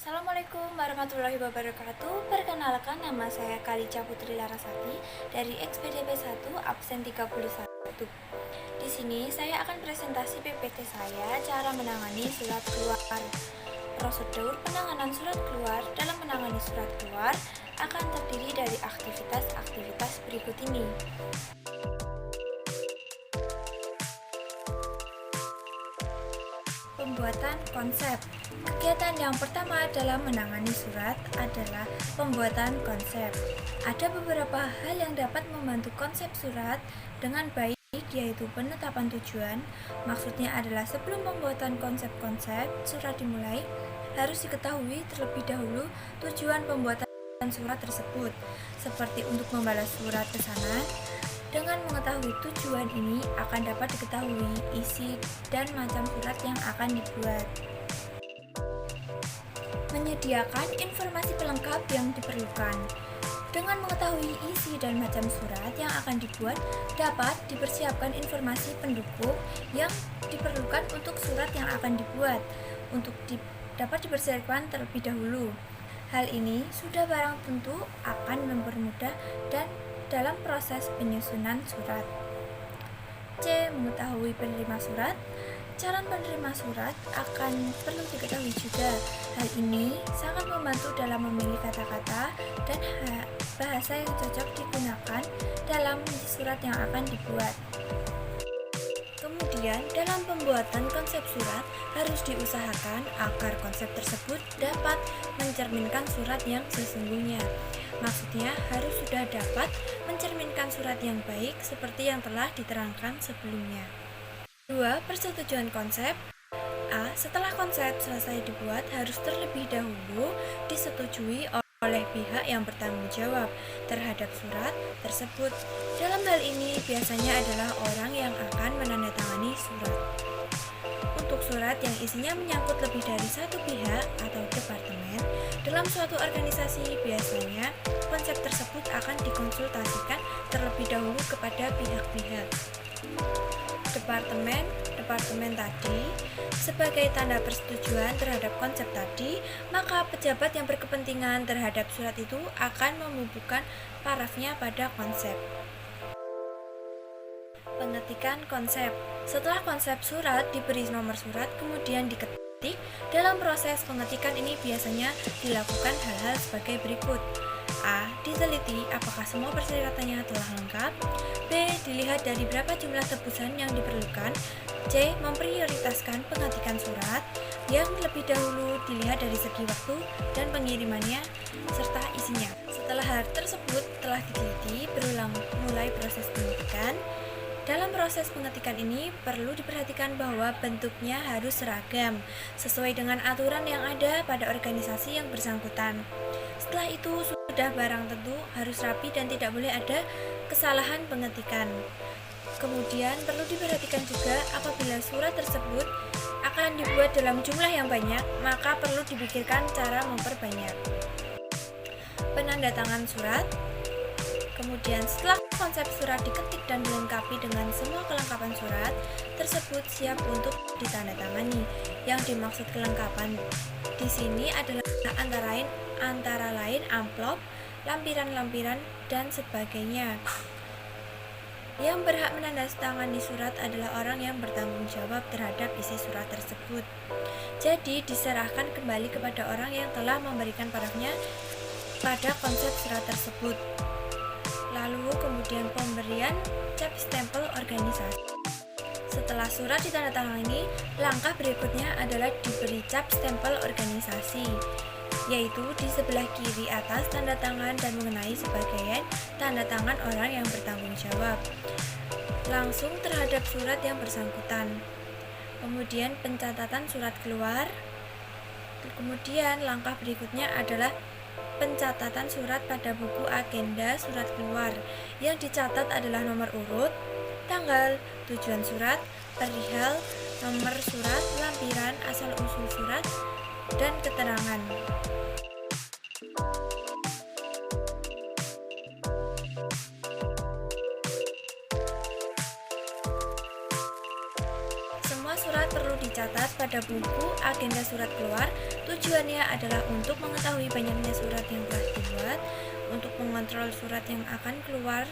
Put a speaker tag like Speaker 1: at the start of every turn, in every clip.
Speaker 1: Assalamualaikum warahmatullahi wabarakatuh. Perkenalkan, nama saya Kalica Putri Larasati dari XPDB 1 absen 31. Di sini saya akan presentasi PPT saya, cara menangani surat keluar. Prosedur penanganan surat keluar. Dalam menangani surat keluar akan terdiri dari aktivitas-aktivitas berikut ini. Pembuatan konsep. Kegiatan yang pertama dalam menangani surat adalah pembuatan konsep. Ada beberapa hal yang dapat membantu konsep surat dengan baik, yaitu penetapan tujuan. Maksudnya adalah sebelum pembuatan konsep-konsep surat dimulai, harus diketahui terlebih dahulu tujuan pembuatan surat tersebut, seperti untuk membalas surat pesanan. Dengan mengetahui tujuan ini akan dapat diketahui isi dan macam surat yang akan dibuat. Menyediakan informasi pelengkap yang diperlukan. Dengan mengetahui isi dan macam surat yang akan dibuat, dapat dipersiapkan informasi pendukung yang diperlukan untuk surat yang akan dibuat, dapat dipersiapkan terlebih dahulu. Hal ini sudah barang tentu akan mempermudah dan dalam proses penyusunan surat. C. Mengetahui penerima surat. Calon penerima surat akan perlu diketahui juga. Hal ini sangat membantu dalam memilih kata-kata dan bahasa yang cocok digunakan dalam surat yang akan dibuat. Kemudian, dalam pembuatan konsep surat harus diusahakan agar konsep tersebut dapat mencerminkan surat yang sesungguhnya. Maksudnya harus sudah dapat mencerminkan surat yang baik seperti yang telah diterangkan sebelumnya. 2. Persetujuan konsep. A. Setelah konsep selesai dibuat harus terlebih dahulu disetujui oleh pihak yang bertanggung jawab terhadap surat tersebut. Dalam hal ini biasanya adalah orang yang akan menandatangani surat. Untuk surat yang isinya menyangkut lebih dari satu pihak atau departemen dalam suatu organisasi, biasanya konsep tersebut akan dikonsultasikan terlebih dahulu kepada pihak-pihak. Departemen tadi sebagai tanda persetujuan terhadap konsep tadi, maka pejabat yang berkepentingan terhadap surat itu akan membubuhkan parafnya pada konsep. Pengetikan konsep. Setelah konsep surat diberi nomor surat, kemudian diketik. Dalam proses pengetikan ini biasanya dilakukan hal-hal sebagai berikut. A. Diteliti apakah semua persyaratannya telah lengkap. B. Dilihat dari berapa jumlah tebusan yang diperlukan. C. Memprioritaskan pengetikan surat yang lebih dahulu dilihat dari segi waktu dan pengirimannya serta isinya. Setelah hal tersebut telah diteliti, berulang mulai proses pengetikan. Dalam proses pengetikan ini perlu diperhatikan bahwa bentuknya harus seragam sesuai dengan aturan yang ada pada organisasi yang bersangkutan. Setelah itu sudah barang tentu harus rapi dan tidak boleh ada kesalahan pengetikan. Kemudian perlu diperhatikan juga apabila surat tersebut akan dibuat dalam jumlah yang banyak, maka perlu dipikirkan cara memperbanyak. Penandatangan surat. Kemudian setelah konsep surat diketik dan dilengkapi dengan semua kelengkapan surat tersebut siap untuk ditandatangani. Yang dimaksud kelengkapan di sini adalah antara lain amplop, lampiran-lampiran dan sebagainya. Yang berhak menandatangani surat adalah orang yang bertanggung jawab terhadap isi surat tersebut. Jadi diserahkan kembali kepada orang yang telah memberikan parafnya pada konsep surat tersebut. Lalu kemudian pemberian cap stempel organisasi. Setelah surat ditandatangani, langkah berikutnya adalah diberi cap stempel organisasi, yaitu di sebelah kiri atas tanda tangan dan mengenai sebagian tanda tangan orang yang bertanggung jawab langsung terhadap surat yang bersangkutan. Kemudian pencatatan surat keluar. Kemudian langkah berikutnya adalah pencatatan surat pada buku agenda surat keluar. Yang dicatat adalah nomor urut, tanggal, tujuan surat, perihal, nomor surat, lampiran, asal-usul surat, dan keterangan. Semua surat perlu dicatat surat pada buku agenda surat keluar. Tujuannya adalah untuk mengetahui banyaknya surat yang telah dibuat, untuk mengontrol surat yang akan keluar,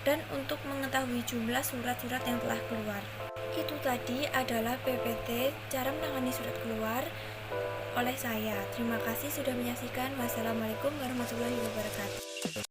Speaker 1: dan untuk mengetahui jumlah surat-surat yang telah keluar. Itu tadi adalah PPT cara menangani surat keluar oleh saya. Terima kasih sudah menyaksikan. Wassalamualaikum warahmatullahi wabarakatuh.